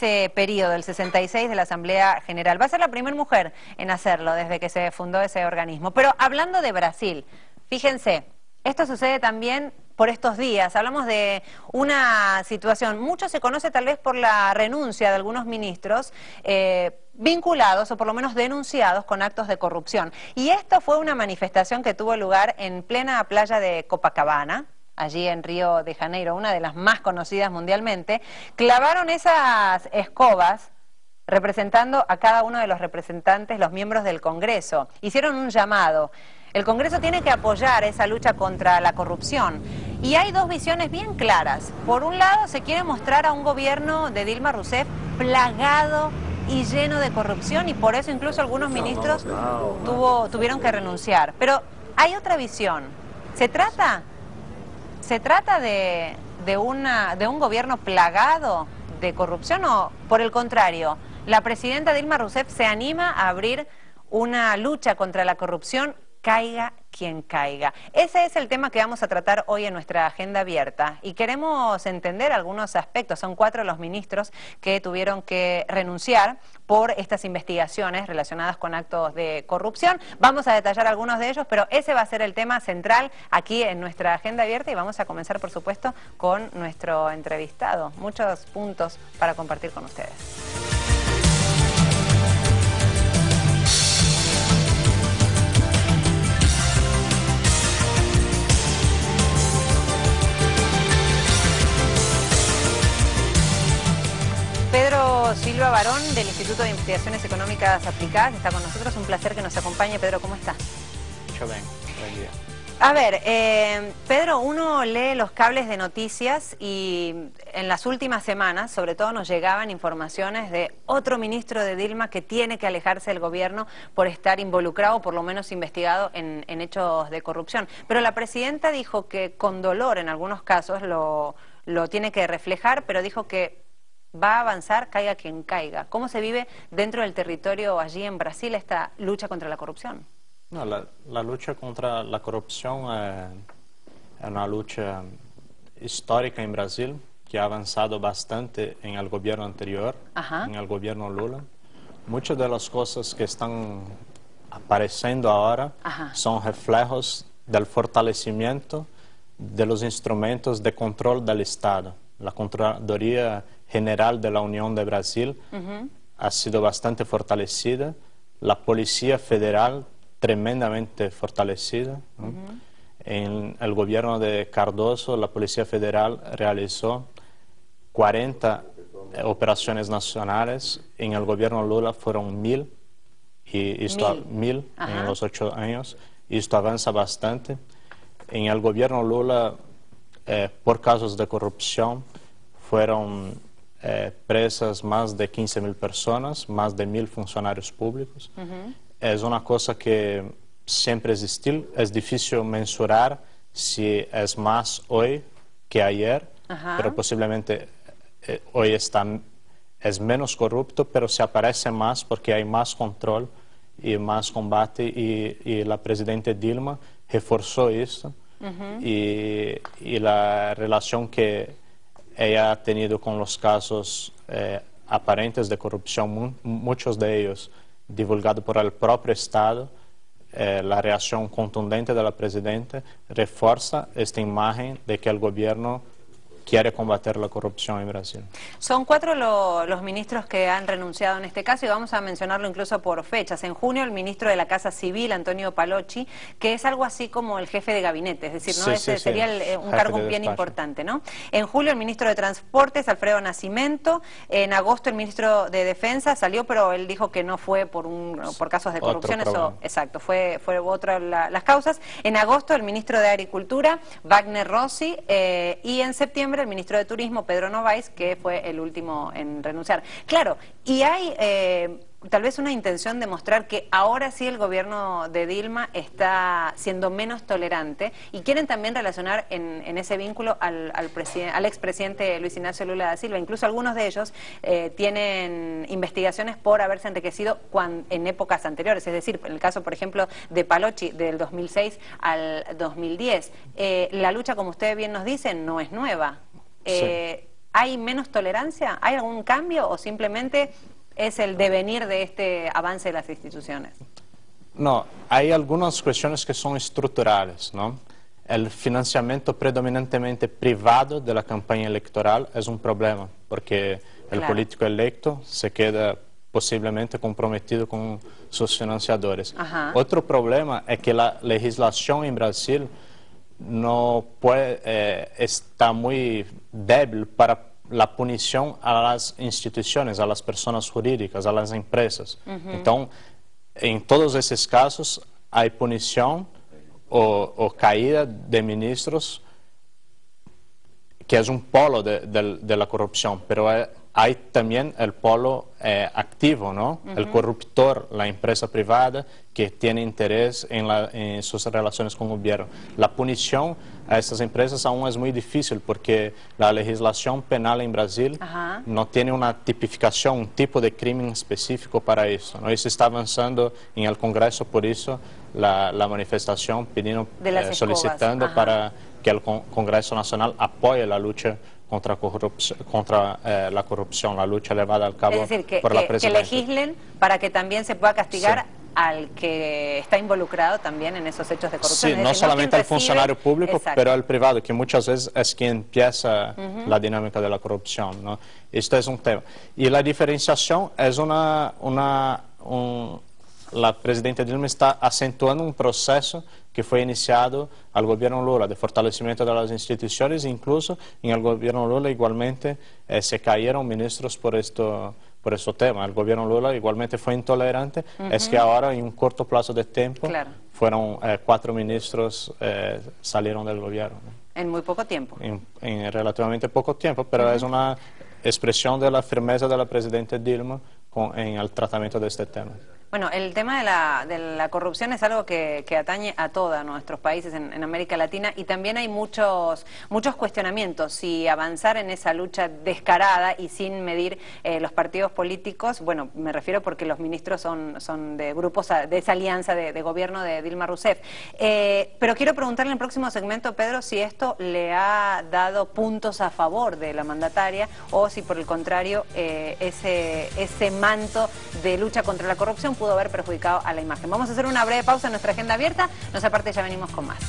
ese periodo, el 66 de la Asamblea General. Va a ser la primera mujer en hacerlo desde que se fundó ese organismo. Pero hablando de Brasil, fíjense, esto sucede también por estos días. Hablamos de una situación, mucho se conoce tal vez por la renuncia de algunos ministros vinculados o por lo menos denunciados con actos de corrupción. Y esto fue una manifestación que tuvo lugar en plena playa de Copacabana, allí en Río de Janeiro, una de las más conocidas mundialmente. Clavaron esas escobas representando a cada uno de los representantes, los miembros del Congreso. Hicieron un llamado. El Congreso tiene que apoyar esa lucha contra la corrupción. Y hay dos visiones bien claras. Por un lado, se quiere mostrar a un gobierno de Dilma Rousseff plagado y lleno de corrupción, y por eso incluso algunos ministros tuvieron que renunciar. Pero hay otra visión. ¿Se trata de un gobierno plagado de corrupción o, por el contrario, la presidenta Dilma Rousseff se anima a abrir una lucha contra la corrupción, caiga quien caiga? Ese es el tema que vamos a tratar hoy en nuestra agenda abierta y queremos entender algunos aspectos. Son 4 los ministros que tuvieron que renunciar por estas investigaciones relacionadas con actos de corrupción. Vamos a detallar algunos de ellos, pero ese va a ser el tema central aquí en nuestra agenda abierta y vamos a comenzar, por supuesto, con nuestro entrevistado. Muchos puntos para compartir con ustedes. Pedro Silva Barón, del Instituto de Investigaciones Económicas Aplicadas, está con nosotros. Un placer que nos acompañe. Pedro, ¿cómo está? Mucho bien, buen día. A ver, Pedro, uno lee los cables de noticias y en las últimas semanas, sobre todo, nos llegaban informaciones de otro ministro de Dilma que tiene que alejarse del gobierno por estar involucrado, o por lo menos investigado en hechos de corrupción. Pero la presidenta dijo que con dolor en algunos casos lo tiene que reflejar, pero dijo que va a avanzar, caiga quien caiga. ¿Cómo se vive dentro del territorio allí en Brasil esta lucha contra la corrupción? No, la lucha contra la corrupción es una lucha histórica en Brasil que ha avanzado bastante en el gobierno anterior, en el gobierno Lula. Muchas de las cosas que están apareciendo ahora son reflejos del fortalecimiento de los instrumentos de control del Estado. La Contraloría General de la Unión de Brasil ha sido bastante fortalecida, la Policía Federal tremendamente fortalecida. En el gobierno de Cardoso, la Policía Federal realizó 40 operaciones nacionales, en el gobierno Lula fueron 1000, y esto, 1000 en los 8 años, y esto avanza bastante. En el gobierno Lula, por casos de corrupción, fueron presas más de 15.000 personas, más de 1.000 funcionarios públicos. Es una cosa que siempre existe, es difícil mensurar si es más hoy que ayer, pero posiblemente hoy es menos corrupto, pero se aparece más porque hay más control y más combate, y la presidenta Dilma reforzó esto, y la relación que ella ha tenido con los casos aparentes de corrupción, muchos de ellos divulgados por el propio Estado, la reacción contundente de la presidenta refuerza esta imagen de que el gobierno quiere combatir la corrupción en Brasil. Son 4 los ministros que han renunciado en este caso y vamos a mencionarlo incluso por fechas. En junio, el ministro de la Casa Civil, Antonio Palocci, que es algo así como el jefe de gabinete, es decir, ¿no? Sería un cargo bien importante, ¿no? En julio, el ministro de Transportes, Alfredo Nascimento. En agosto, el ministro de Defensa salió, pero él dijo que no fue por casos de corrupción. Eso, exacto, fue otra las causas. En agosto, el ministro de Agricultura, Wagner Rossi, y en septiembre, el ministro de Turismo, Pedro Novaes, que fue el último en renunciar. Claro, y hay tal vez una intención de mostrar que ahora sí el gobierno de Dilma está siendo menos tolerante, y quieren también relacionar en ese vínculo al expresidente Luis Ignacio Lula da Silva. Incluso algunos de ellos tienen investigaciones por haberse enriquecido en épocas anteriores, es decir, en el caso, por ejemplo, de Palocci, del 2006 al 2010. La lucha, como ustedes bien nos dicen, no es nueva. ¿Hay menos tolerancia? ¿Hay algún cambio o simplemente es el devenir de este avance de las instituciones? No, hay algunas cuestiones que son estructurales, ¿no? El financiamiento predominantemente privado de la campaña electoral es un problema, porque el político electo se queda posiblemente comprometido con sus financiadores. Otro problema es que la legislación en Brasil no puede, está muy débil para la punición a las instituciones, a las personas jurídicas, a las empresas. Entonces, en todos esos casos hay punición o caída de ministros, que es un polo de la corrupción, pero hay también el polo activo, ¿no? El corruptor, la empresa privada que tiene interés en sus relaciones con el gobierno. La punición a estas empresas aún es muy difícil porque la legislación penal en Brasil no tiene una tipificación, un tipo de crimen específico para eso, ¿no? Y se está avanzando en el Congreso, por eso la manifestación pidiendo, solicitando para que el Congreso Nacional apoye la lucha contra la corrupción, la lucha llevada a cabo por la presidencia. Que legislen para que también se pueda castigar al que está involucrado también en esos hechos de corrupción. Sí, no solamente al funcionario público, pero al privado, que muchas veces es quien empieza la dinámica de la corrupción, ¿no? Esto es un tema. Y la diferenciación es la presidenta Dilma está acentuando un proceso que fue iniciado al gobierno Lula de fortalecimiento de las instituciones, incluso en el gobierno Lula igualmente se cayeron ministros por este tema. El gobierno Lula igualmente fue intolerante, es que ahora en un corto plazo de tiempo fueron 4 ministros salieron del gobierno, ¿no? En muy poco tiempo. En relativamente poco tiempo, pero es una expresión de la firmeza de la presidenta Dilma en el tratamiento de este tema. Bueno, el tema de la corrupción es algo que atañe a todos nuestros países en América Latina, y también hay muchos cuestionamientos si avanzar en esa lucha descarada y sin medir los partidos políticos. Bueno, me refiero porque los ministros son de grupos de esa alianza de gobierno de Dilma Rousseff. Pero quiero preguntarle en el próximo segmento, Pedro, si esto le ha dado puntos a favor de la mandataria o si por el contrario ese manto de lucha contra la corrupción pudo haber perjudicado a la imagen. Vamos a hacer una breve pausa en nuestra agenda abierta, no se aparte, ya venimos con más.